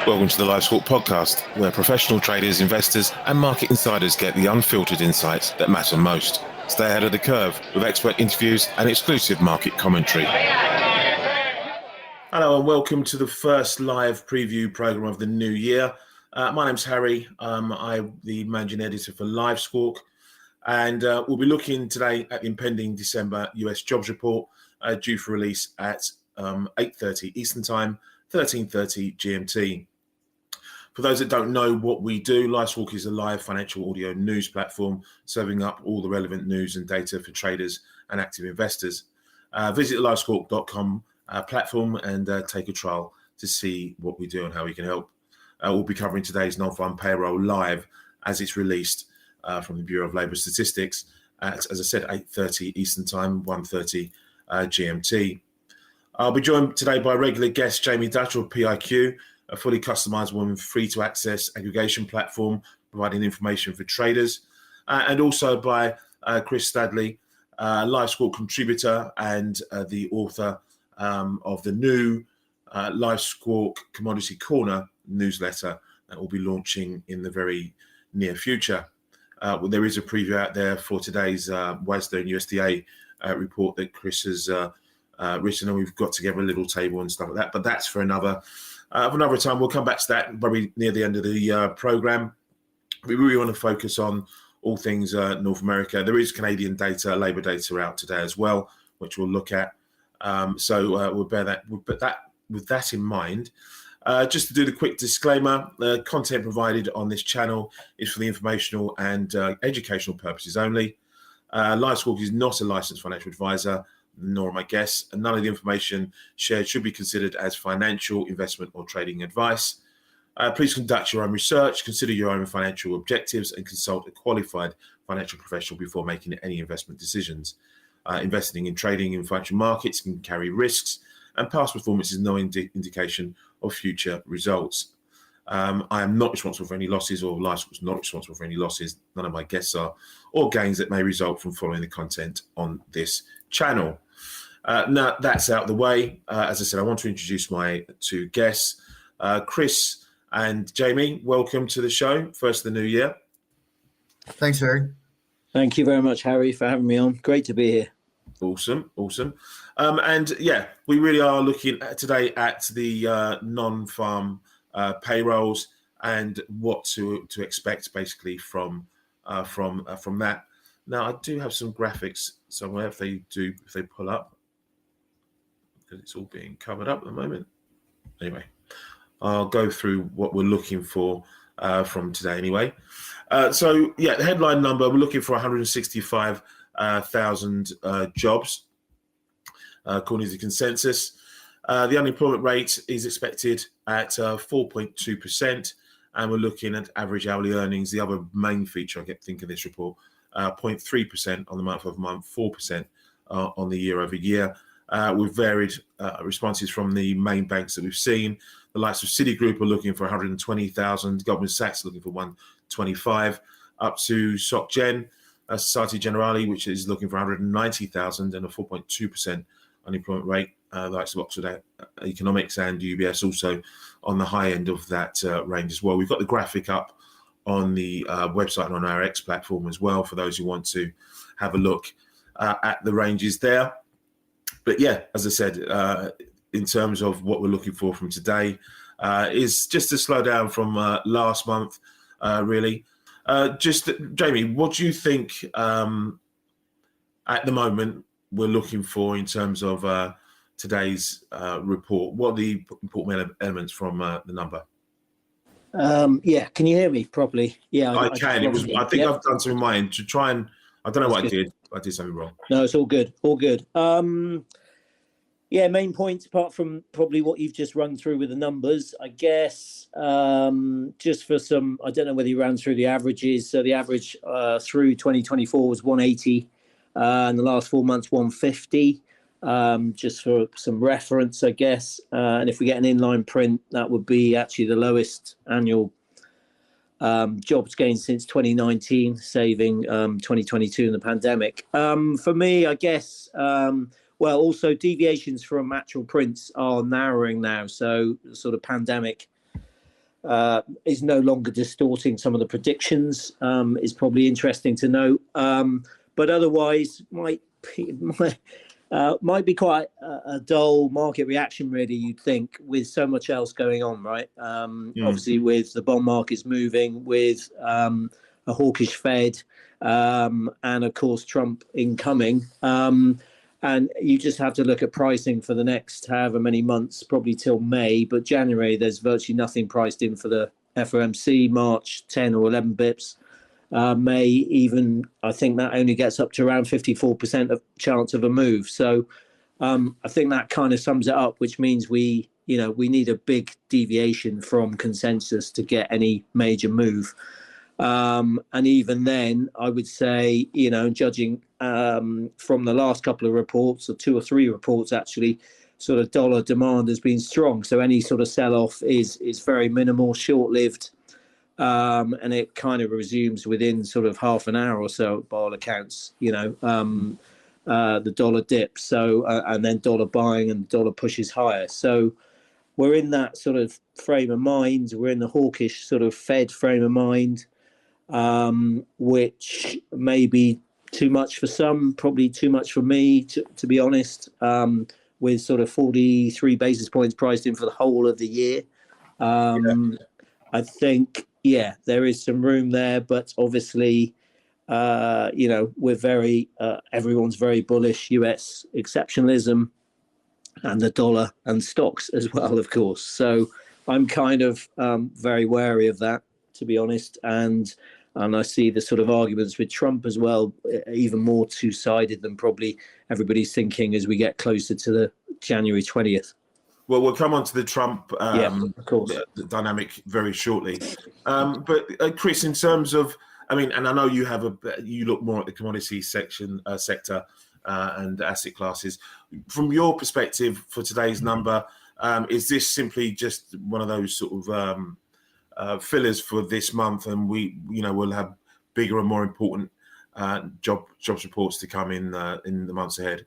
Welcome to the Live Squawk podcast, where professional traders, investors, and market insiders get the unfiltered insights that matter most. Stay ahead of the curve with expert interviews and exclusive market commentary. Hello and welcome to the first live preview program of the new year. My name's Harry. I'm the managing editor for Live Squawk, and we'll be looking today at the impending December US jobs report due for release at 8:30 Eastern Time, 13:30 GMT. For those that don't know what we do, LiveSquawk is a live financial audio news platform serving up all the relevant news and data for traders and active investors. Visit the livesquawk.com platform and take a trial to see what we do and how we can help. We'll be covering today's non-farm payroll live as it's released from the Bureau of Labour Statistics at, as I said, 8:30 Eastern Time, 1:30 GMT. I'll be joined today by regular guest Jamie Dutcher of PIQ, a fully customizable and free-to-access aggregation platform providing information for traders, and also by Chris Stadley, Live Squawk contributor and the author of the new Live Squawk Commodity Corner newsletter that will be launching in the very near future. There is a preview out there for today's WASDA and USDA report that Chris has written, and we've got together a little table and stuff like that, but that's for another time. We'll come back to that probably near the end of the program. We really want to focus on all things North America. There is Canadian data, labour data out today as well, which we'll look at. So we'll put that with that in mind. Just to do the quick disclaimer, the content provided on this channel is for the informational and educational purposes only. Live Squawk is not a licensed financial advisor, nor am I guess, and none of the information shared should be considered as financial, investment, or trading advice. Please conduct your own research, consider your own financial objectives, and consult a qualified financial professional before making any investment decisions. Investing in trading in financial markets can carry risks, and past performance is no indication of future results. I am not responsible for any losses, or Live Squawk is not responsible for any losses. None of my guests are, or gains that may result from following the content on this channel. Now that's out of the way. As I said, I want to introduce my two guests, Chris and Jamie. Welcome to the show. First of the new year. Thanks, Harry. Thank you very much, Harry, for having me on. Great to be here. Awesome. And yeah, we really are looking today at the non-farm payrolls and what to expect basically from that. Now I do have some graphics somewhere if they pull up, because it's all being covered up at the moment. Anyway, I'll go through what we're looking for from today anyway. So yeah, the headline number, we're looking for 165,000 jobs according to the consensus. The unemployment rate is expected at 4.2%, and we're looking at average hourly earnings, the other main feature I think in this report, 0.3% on the month-over-month, 4% on the year-over-year. With varied responses from the main banks that we've seen. The likes of Citigroup are looking for 120,000, Goldman Sachs looking for 125, up to SocGen, Societe Generale, which is looking for 190,000 and a 4.2% unemployment rate. The likes of Oxford Economics and UBS also on the high end of that range as well. We've got the graphic up on the website and on our X platform as well for those who want to have a look at the ranges there. But yeah, as I said, in terms of what we're looking for from today, is just to slow down from last month, really. Just Jamie, what do you think at the moment we're looking for in terms of today's report? What are the important elements from the number? Yeah, can you hear me properly? Yeah, I can. I think I've done something in mind to try and. I don't know what I did. I did something wrong. No, it's all good. All good. Yeah, main points apart from probably what you've just run through with the numbers, I guess. Just for some, I don't know whether you ran through the averages. So the average through 2024 was 180, and the last 4 months 150. Just for some reference, I guess. And if we get an inline print, that would be actually the lowest annual jobs gained since 2019, saving 2022 in the pandemic. For me, I guess, well, also deviations from actual prints are narrowing now. So sort of pandemic is no longer distorting some of the predictions, is probably interesting to note. But otherwise, might be quite a dull market reaction, really, you'd think, with so much else going on, right? Obviously, with the bond markets moving, with a hawkish Fed, and of course, Trump incoming. And you just have to look at pricing for the next however many months, probably till May. But January, there's virtually nothing priced in for the FOMC. March, 10 or 11 bips. May, even, I think that only gets up to around 54% of chance of a move. So I think that kind of sums it up, which means we need a big deviation from consensus to get any major move. And even then, I would say, judging from the last couple of reports, or 2 or 3 reports actually, sort of dollar demand has been strong. So any sort of sell-off is very minimal, short-lived, and it kind of resumes within sort of half an hour or so by all accounts. The dollar dips, so and then dollar buying and dollar pushes higher. So we're in that sort of frame of mind. We're in the hawkish sort of Fed frame of mind. Which may be too much for some, probably too much for me, to be honest, with sort of 43 basis points priced in for the whole of the year. I think, there is some room there, but obviously, we're very, everyone's very bullish, US exceptionalism, and the dollar and stocks as well, of course. So I'm kind of very wary of that, to be honest. And I see the sort of arguments with Trump as well, even more two-sided than probably everybody's thinking as we get closer to the January 20th. Well, we'll come on to the Trump of course. the dynamic very shortly. But Chris, in terms of, and I know you look more at the commodity sector and asset classes. From your perspective for today's number, is this simply just one of those sort of fillers for this month, and we'll have bigger and more important jobs reports to come in the months ahead?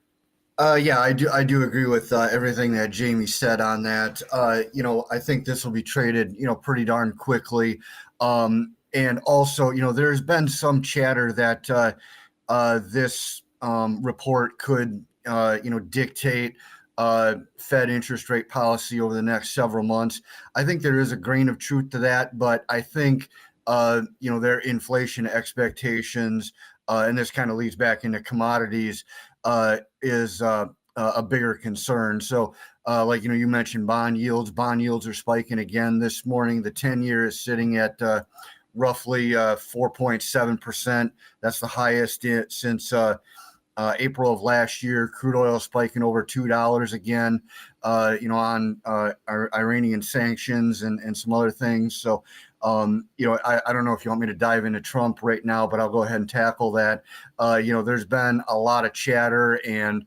I do agree with everything that Jamie said on that. I think this will be traded, pretty darn quickly. And also, there's been some chatter that this report could, dictate Fed interest rate policy over the next several months. I think there is a grain of truth to that, but I think, their inflation expectations, and this kind of leads back into commodities, is a bigger concern. So, you mentioned bond yields. Bond yields are spiking again this morning. The 10-year is sitting at roughly 4.7%. That's the highest since April of last year. Crude oil spiking over $2 again, on Iranian sanctions and some other things. So, I don't know if you want me to dive into Trump right now, but I'll go ahead and tackle that. There's been a lot of chatter and,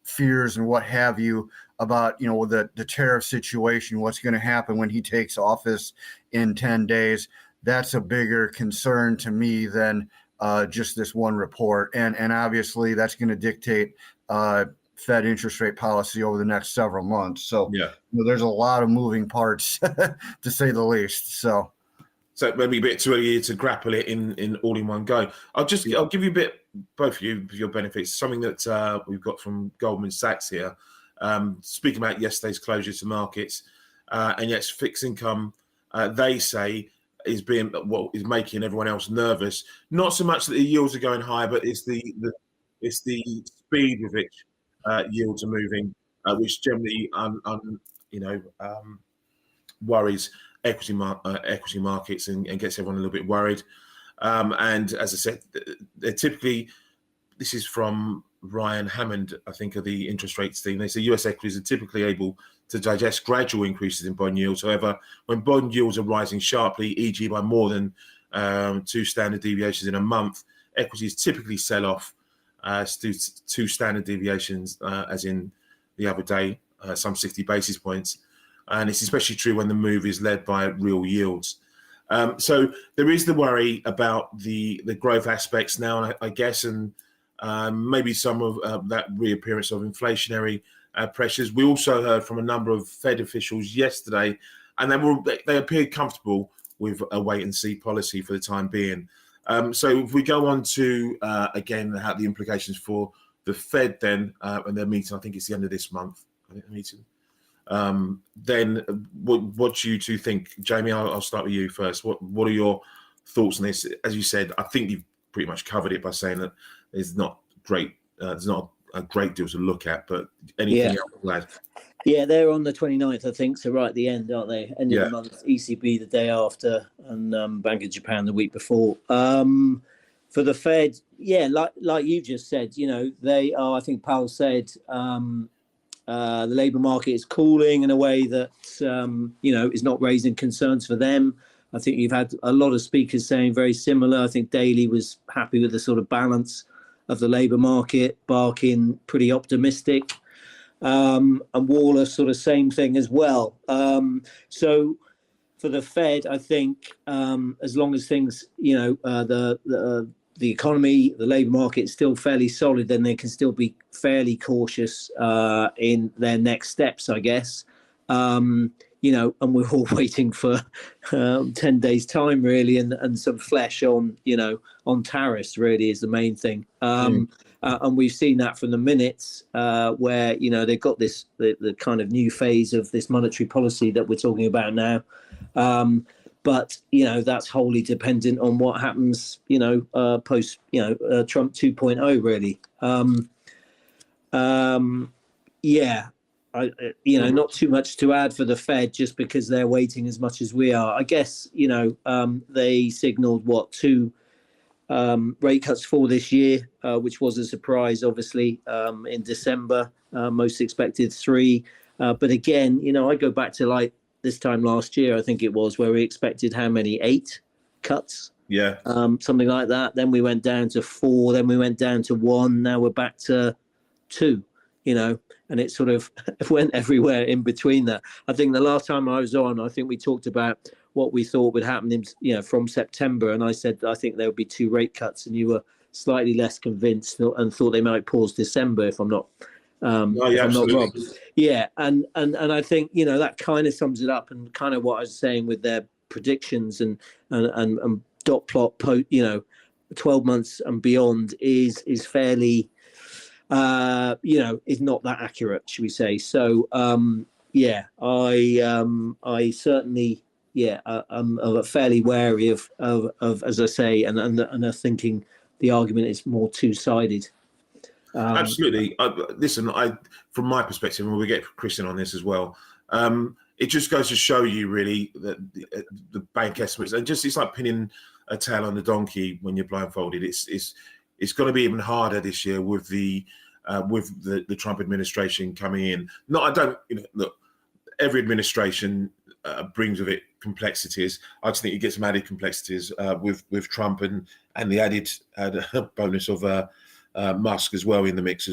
fears and what have you about, the tariff situation, what's going to happen when he takes office in 10 days. That's a bigger concern to me than just this one report. And obviously that's going to dictate Fed interest rate policy over the next several months. So there's a lot of moving parts to say the least. So it may be a bit too early to grapple it in all in one go. I'll give you a bit, both of you, for your benefits, something that we've got from Goldman Sachs here, speaking about yesterday's closure to markets, and yes, fixed income, they say, is making everyone else nervous. Not so much that the yields are going higher, but it's the speed with which yields are moving, which generally worries equity markets and gets everyone a little bit worried. And as I said, they're typically, this is from Ryan Hammond, I think, of the interest rates team. They say US equities are typically able to digest gradual increases in bond yields. However, when bond yields are rising sharply, e.g. by more than 2 standard deviations in a month, equities typically sell off 2 standard deviations, as in the other day, some 60 basis points. And it's especially true when the move is led by real yields. So there is the worry about the growth aspects now, I guess, and maybe some of that reappearance of inflationary pressures. We also heard from a number of Fed officials yesterday, and they appeared comfortable with a wait-and-see policy for the time being. So if we go on to, again, the implications for the Fed then, and their meeting, I think it's the end of this month, I think the meeting. Then what do you two think? Jamie, I'll start with you first. What are your thoughts on this? As you said, I think you've pretty much covered it by saying that there's not a great deal to look at, but anything else, lad? Yeah, they're on the 29th, I think, so right at the end, aren't they? End of the month, ECB the day after, and Bank of Japan the week before. For the Fed, like you just said, they are, I think Powell said, the labour market is cooling in a way that, is not raising concerns for them. I think you've had a lot of speakers saying very similar. I think Daly was happy with the sort of balance of the labour market, Barkin pretty optimistic, and Waller sort of same thing as well. So for the Fed, I think as long as things, the economy, the labour market is still fairly solid, then they can still be fairly cautious in their next steps, I guess. And we're all waiting for 10 days' time, really, and some flesh on tariffs, really, is the main thing. And we've seen that from the minutes where, they've got the kind of new phase of this monetary policy that we're talking about now. But, that's wholly dependent on what happens, post, Trump 2.0, really. Not too much to add for the Fed just because they're waiting as much as we are. I guess, they signaled two rate cuts for this year, which was a surprise, obviously, in December. Most expected 3. But again, I go back to like this time last year, I think it was, where we expected how many? 8 cuts? Yeah. Something like that. Then we went down to 4. Then we went down to 1. Now we're back to 2, and it sort of went everywhere in between that. I think the last time I was on, I think we talked about what we thought would happen from September. And I said, I think there would be 2 rate cuts, and you were slightly less convinced and thought they might pause December, if I'm not I'm not wrong. Yeah. And I think, that kind of sums it up, and kind of what I was saying with their predictions and dot plot, 12 months and beyond is fairly, is not that accurate, should we say. So, I certainly, I'm fairly wary of, as I say, and I'm thinking the argument is more two-sided. Absolutely. Listen, from my perspective, and we'll get Christian on this as well, it just goes to show you really that the bank estimates, and just it's like pinning a tail on the donkey when you're blindfolded. It's going to be even harder this year with the Trump administration coming in. Look, every administration brings with it complexities. I just think it gets some added complexities with Trump and the added bonus of Musk as well in the mix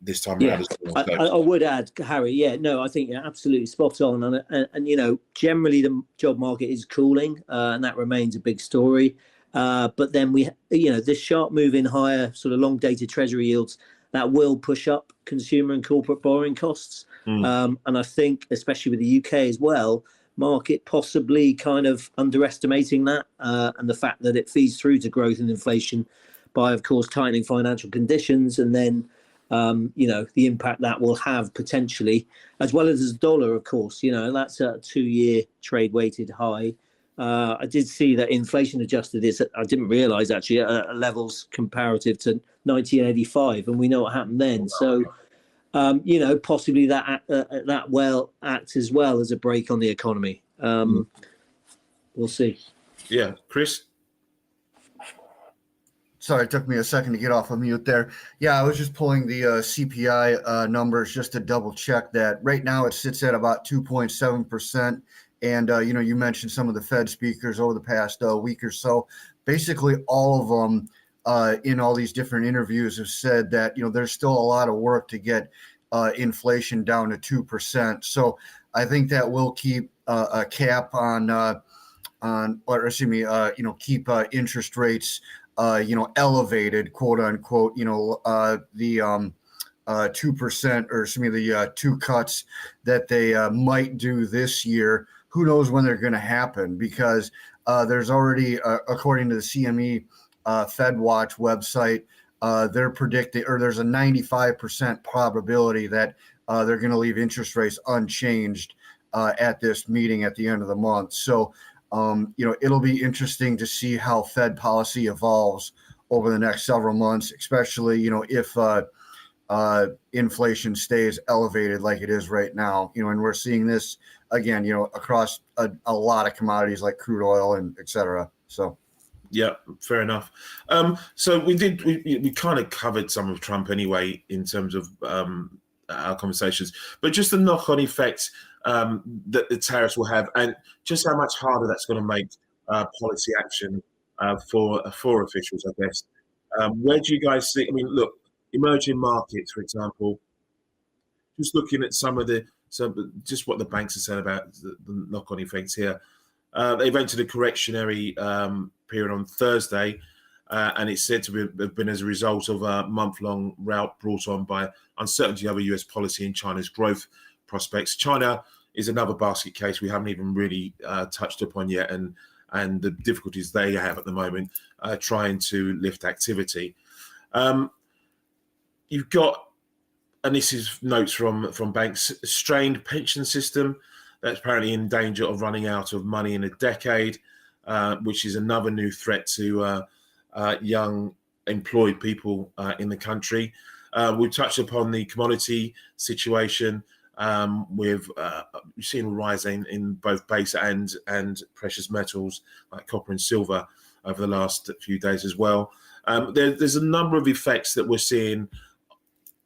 this time around as well. So. I would add, Harry. I think you're absolutely spot on, and generally the job market is cooling, and that remains a big story. But then this sharp move in higher sort of long-dated Treasury yields that will push up consumer and corporate borrowing costs. And I think, especially with the UK as well, market possibly kind of underestimating that, and the fact that it feeds through to growth and inflation by, of course, tightening financial conditions, and then, the impact that will have potentially, as well as the dollar, of course. That's a 2-year trade-weighted high. I did see that inflation adjusted is, I didn't realise actually, at levels comparative to 1985, and we know what happened then. So, possibly that will act as well as a brake on the economy. We'll see. Yeah, Chris? Sorry, it took me a second to get off of mute there. Yeah, I was just pulling the CPI numbers just to double check that. Right now it sits at about 2.7%. And, you mentioned some of the Fed speakers over the past week or so. Basically, all of them in all these different interviews have said that, there's still a lot of work to get inflation down to 2%. So I think that will keep a cap keep interest rates elevated, quote unquote, the 2% or some of the 2 cuts that they might do this year. Who knows when they're going to happen, because there's already, according to the CME FedWatch website, they're predicting, or there's a 95% probability that they're going to leave interest rates unchanged at this meeting at the end of the month. So, it'll be interesting to see how Fed policy evolves over the next several months, especially, if inflation stays elevated like it is right now, and we're seeing this again, across a lot of commodities like crude oil and et cetera. So. Yeah, fair enough. So we kind of covered some of Trump anyway in terms of our conversations, but just the knock-on effects that the tariffs will have, and just how much harder that's going to make policy action for officials, I guess. Where do you guys see? I mean, look, emerging markets, for example. Just looking at just what the banks are saying about the knock-on effects here. They've entered a correctionary period on Thursday, and it's said to have been as a result of a month-long rout brought on by uncertainty over US policy and China's growth prospects. China is another basket case we haven't even really touched upon yet, and the difficulties they have at the moment trying to lift activity. You've got, and this is notes from banks, strained pension system that's apparently in danger of running out of money in a decade, which is another new threat to young employed people in the country. We've touched upon the commodity situation. We've seen a rise in both base and precious metals like copper and silver over the last few days as well. There's a number of effects that we're seeing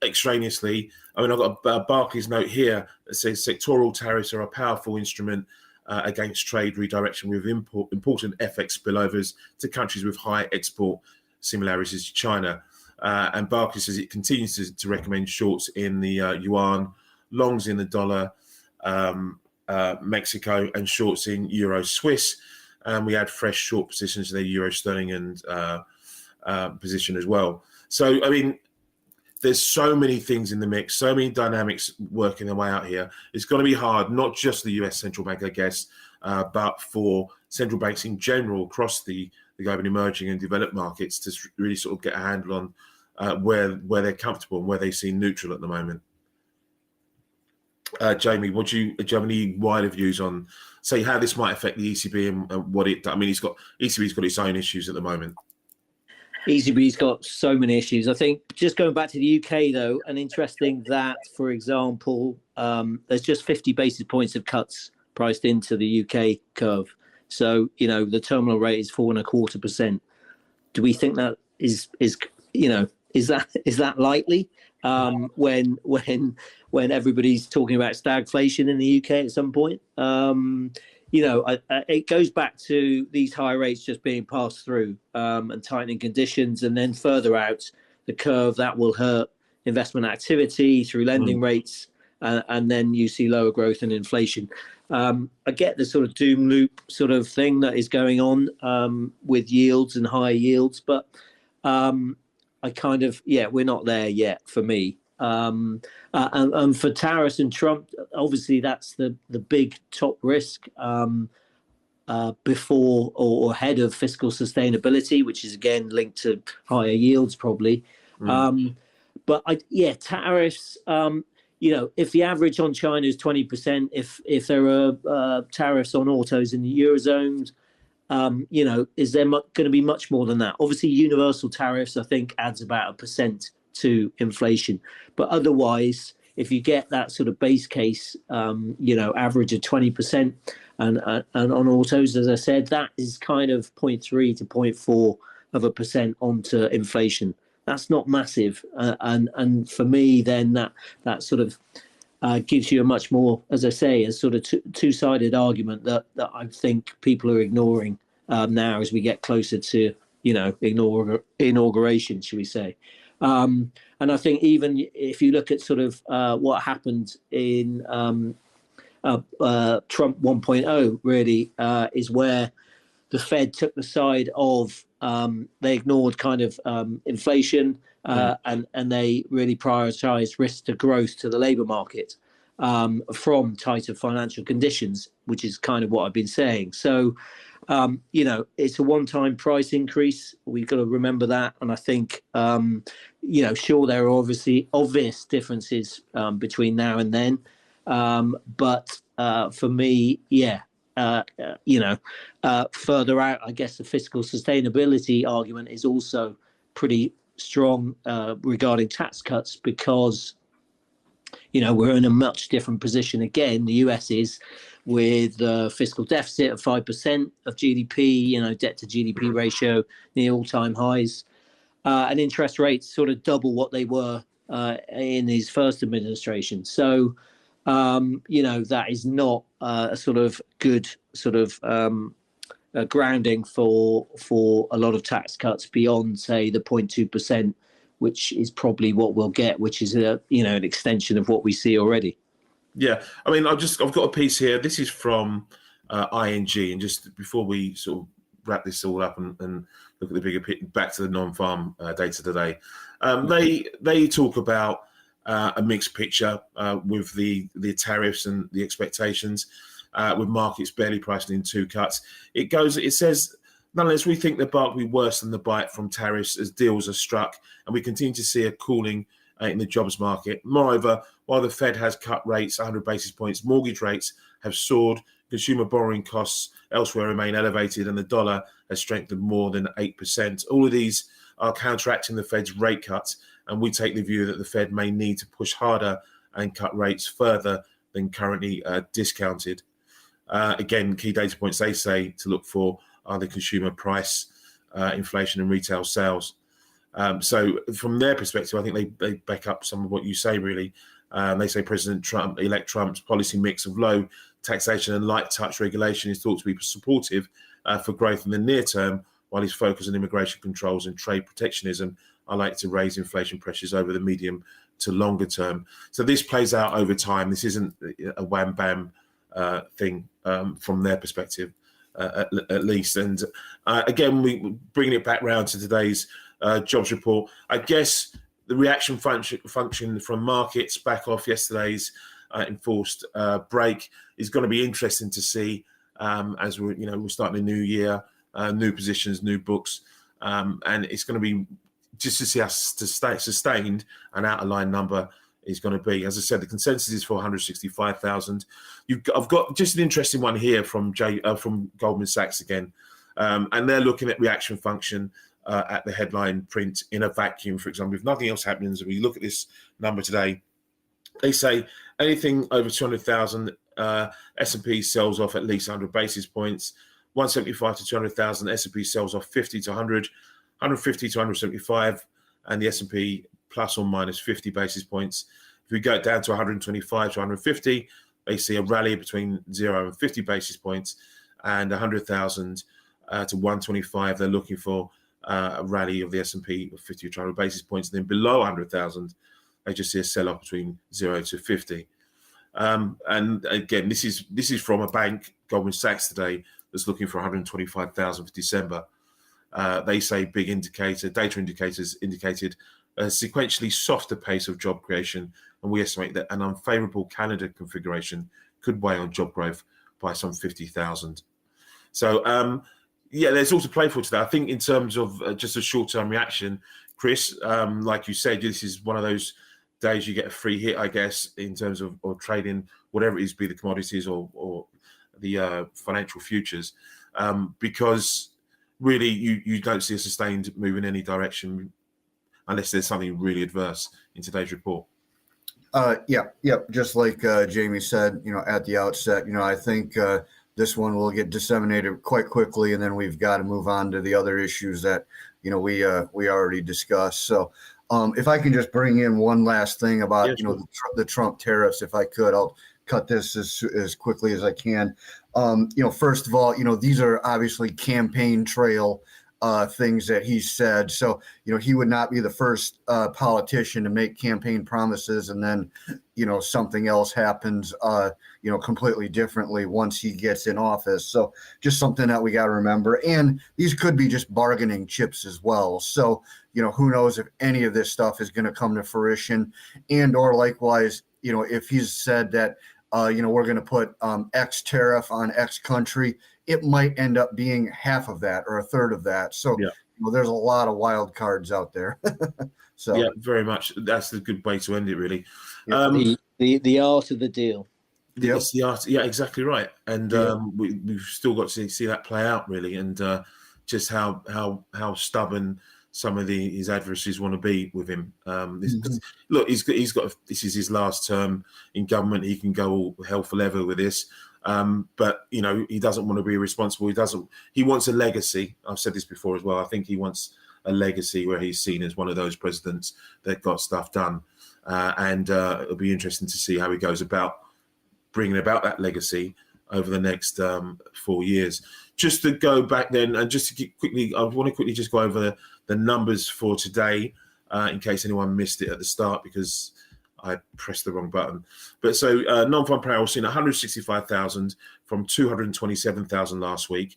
extraneously. I mean, I've got a Barclays note here that says sectoral tariffs are a powerful instrument against trade redirection with important FX spillovers to countries with high export similarities to China. And Barclays says it continues to recommend shorts in the yuan, longs in the dollar, Mexico, and shorts in euro Swiss. And we had fresh short positions in the euro sterling and position as well. So, I mean, there's so many things in the mix, so many dynamics working their way out here. It's going to be hard, not just the US central bank, I guess, but for central banks in general across the global emerging and developed markets to really sort of get a handle on where they're comfortable and where they seem neutral at the moment. Jamie, do you have any wider views on, say, how this might affect the ECB and what it? I mean, ECB's got its own issues at the moment. ECB's got so many issues. I think just going back to the UK, though, and interesting that, for example, there's just 50 basis points of cuts priced into the UK curve. So, the terminal rate is 4.25%. Do we think that is that likely when everybody's talking about stagflation in the UK at some point? It goes back to these high rates just being passed through and tightening conditions, and then further out the curve that will hurt investment activity through lending rates, and then you see lower growth and inflation. I get the sort of doom loop sort of thing that is going on with yields and high yields, but I kind of, we're not there yet for me. And for tariffs and Trump, obviously that's the big top risk before or ahead of fiscal sustainability, which is again linked to higher yields probably. But tariffs. If the average on China is 20%, if there are tariffs on autos in the Eurozone, is there going to be much more than that? Obviously, universal tariffs, I think, adds about 1% to inflation. But otherwise, if you get that sort of base case, average of 20%, and on autos, as I said, that is kind of 0.3 to 0.4% onto inflation. That's not massive, and for me, then that sort of gives you a much more, as I say, a sort of two-sided argument that I think people are ignoring now as we get closer to inauguration, should we say? And I think even if you look at sort of what happened in Trump 1.0, really is where the Fed took the side of They ignored kind of inflation, and they really prioritized risk to growth to the labor market from tighter financial conditions, which is kind of what I've been saying. So, it's a one-time price increase. We've got to remember that. And I think, sure, there are obviously obvious differences between now and then. But for me, further out, I guess the fiscal sustainability argument is also pretty strong regarding tax cuts, because we're in a much different position again. The US is, with a fiscal deficit of 5% of GDP, debt to GDP ratio near all-time highs, and interest rates sort of double what they were in his first administration. So, that is not a sort of good sort of grounding for a lot of tax cuts beyond, say, the 0.2%, which is probably what we'll get, which is an extension of what we see already. Yeah, I mean, I've got a piece here. This is from ING, and just before we sort of wrap this all up and look at the bigger picture, back to the non-farm data today, they talk about a mixed picture with the tariffs and the expectations, with markets barely pricing in 2 cuts. It says, nonetheless, we think the bark will be worse than the bite from tariffs as deals are struck, and we continue to see a cooling in the jobs market. Moreover, while the Fed has cut rates 100 basis points, mortgage rates have soared, consumer borrowing costs elsewhere remain elevated, and the dollar has strengthened more than 8%. All of these are counteracting the Fed's rate cuts, and we take the view that the Fed may need to push harder and cut rates further than currently discounted. Again, key data points they say to look for are the consumer price inflation and retail sales. So from their perspective, I think they back up some of what you say, really. They say President-elect Trump's policy mix of low taxation and light touch regulation is thought to be supportive for growth in the near term, while his focus on immigration controls and trade protectionism are likely to raise inflation pressures over the medium to longer term. So this plays out over time. This isn't a wham-bam thing from their perspective, at least. And again, we bringing it back round to today's jobs report. I guess the reaction function from markets back off yesterday's enforced break is going to be interesting to see as we're starting a new year, new positions, new books, and it's going to be just to see us to stay sustained. An out-of-line number is going to be, as I said, the consensus is for 165,000. I've got just an interesting one here from Goldman Sachs again, and they're looking at reaction function at the headline print in a vacuum. For example, if nothing else happens, and we look at this number today, they say anything over 200,000, S&P sells off at least 100 basis points. 175 to 200,000, S&P sells off 50 to 100, 150 to 175, and the S&P plus or minus 50 basis points. If we go down to 125 to 150, they see a rally between 0 and 50 basis points, and 100,000 to 125, they're looking for a rally of the S&P of 50 to 100 basis points. And then below 100,000, they just see a sell-off between 0 to 50. And again, this is from a bank, Goldman Sachs today, that's looking for 125,000 for December. They say big data indicators indicated a sequentially softer pace of job creation, and we estimate that an unfavorable calendar configuration could weigh on job growth by some 50,000. So, there's also play for today. I think in terms of just a short-term reaction, Chris, like you said, this is one of those days you get a free hit, I guess, in terms of trading, whatever it is, be the commodities or the financial futures, because really you don't see a sustained move in any direction unless there's something really adverse in today's report. Just like Jamie said, at the outset, I think this one will get disseminated quite quickly, and then we've got to move on to the other issues that we already discussed. So if I can just bring in one last thing about the Trump tariffs, if I could, I'll cut this as quickly as I can. First of all, these are obviously campaign trail things that he said. So, he would not be the first politician to make campaign promises and then, something else happens, completely differently once he gets in office. So just something that we got to remember. And these could be just bargaining chips as well. So, who knows if any of this stuff is going to come to fruition, and or likewise, if he's said that, we're going to put X tariff on X country, it might end up being half of that or a third of that. So, there's a lot of wild cards out there. So, yeah, very much. That's a good way to end it, really. The art of the deal. It's the art. Yeah, exactly right. And we've still got to see that play out, really, and just how stubborn some of his adversaries want to be with him. Look, he's got. This is his last term in government. He can go all hell for leather with this, but he doesn't want to be responsible. He wants a legacy. I've said this before as well. I think he wants a legacy where he's seen as one of those presidents that got stuff done, and it'll be interesting to see how he goes about bringing about that legacy over the next 4 years. Just to go back then, and just to I want to quickly just go over the numbers for today, in case anyone missed it at the start because I pressed the wrong button. But so non-farm payroll seen 165,000 from 227,000 last week.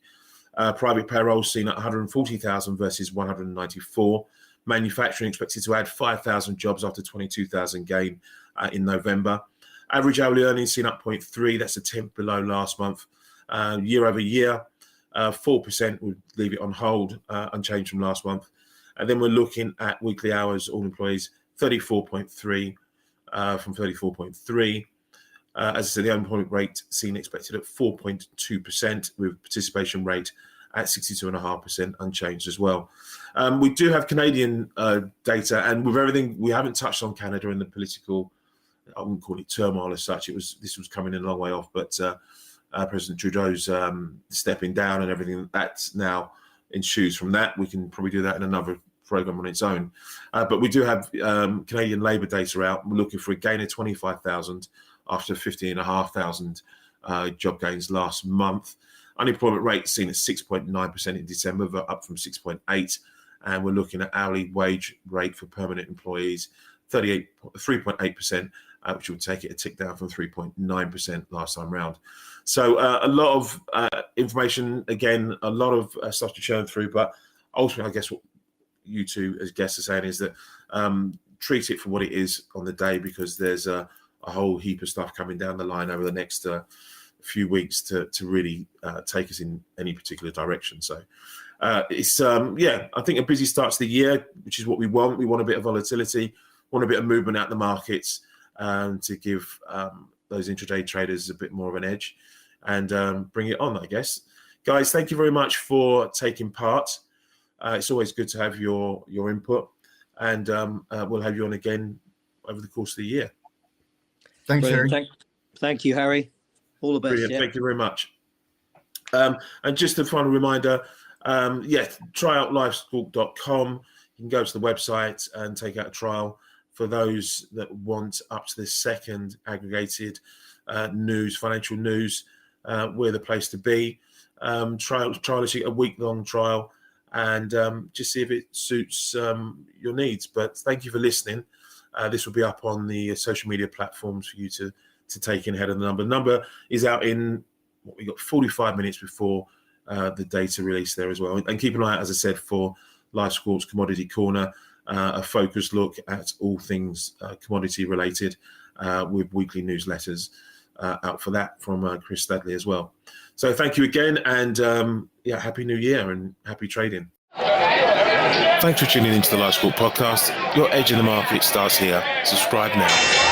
Private payroll seen at 140,000 versus 194. Manufacturing expected to add 5,000 jobs after 22,000 gain in November. Average hourly earnings seen up 0.3. That's a tenth below last month. Year over year, 4% would leave it on hold, unchanged from last month. And then we're looking at weekly hours, all employees, 34.3 from 34.3. As I said, the unemployment rate seen expected at 4.2% with participation rate at 62.5%, unchanged as well. We do have Canadian data, and with everything, we haven't touched on Canada and the political, I wouldn't call it turmoil as such. This was coming in a long way off, but President Trudeau's stepping down and everything that's now ensues from that. We can probably do that in another program on its own. But we do have Canadian Labour data out. We're looking for a gain of 25,000 after 15,500 job gains last month. Unemployment rate seen at 6.9% in December, up from 6.8%. And we're looking at hourly wage rate for permanent employees, 3.8%, which would take it a tick down from 3.9% last time round. So a lot of information, again, a lot of stuff to churn through. But ultimately, I guess what you two as guests are saying is that treat it for what it is on the day, because there's a whole heap of stuff coming down the line over the next few weeks to really take us in any particular direction. So it's, I think a busy start to the year, which is what we want. We want a bit of volatility, want a bit of movement out the markets to give those intraday traders a bit more of an edge and bring it on, I guess. Guys, thank you very much for taking part. It's always good to have your input, and we'll have you on again over the course of the year. Thanks, Harry. Thank you, Harry. All the best. Brilliant. Yeah. Thank you very much. And just a final reminder, try out livesquawk.com. You can go to the website and take out a trial for those that want up to the second aggregated financial news. We're the place to be. Trial a week-long trial, and just see if it suits your needs. But thank you for listening. This will be up on the social media platforms for you to take in ahead of the number. The number is out in we got 45 minutes before the data release there as well. And keep an eye out, as I said, for Live Squawk's Commodity Corner, a focused look at all things commodity related with weekly newsletters out for that from Chris Studley as well. So thank you again, and Happy New Year and happy trading. Thanks for tuning into the Live Squawk podcast. Your edge in the market starts here. Subscribe now.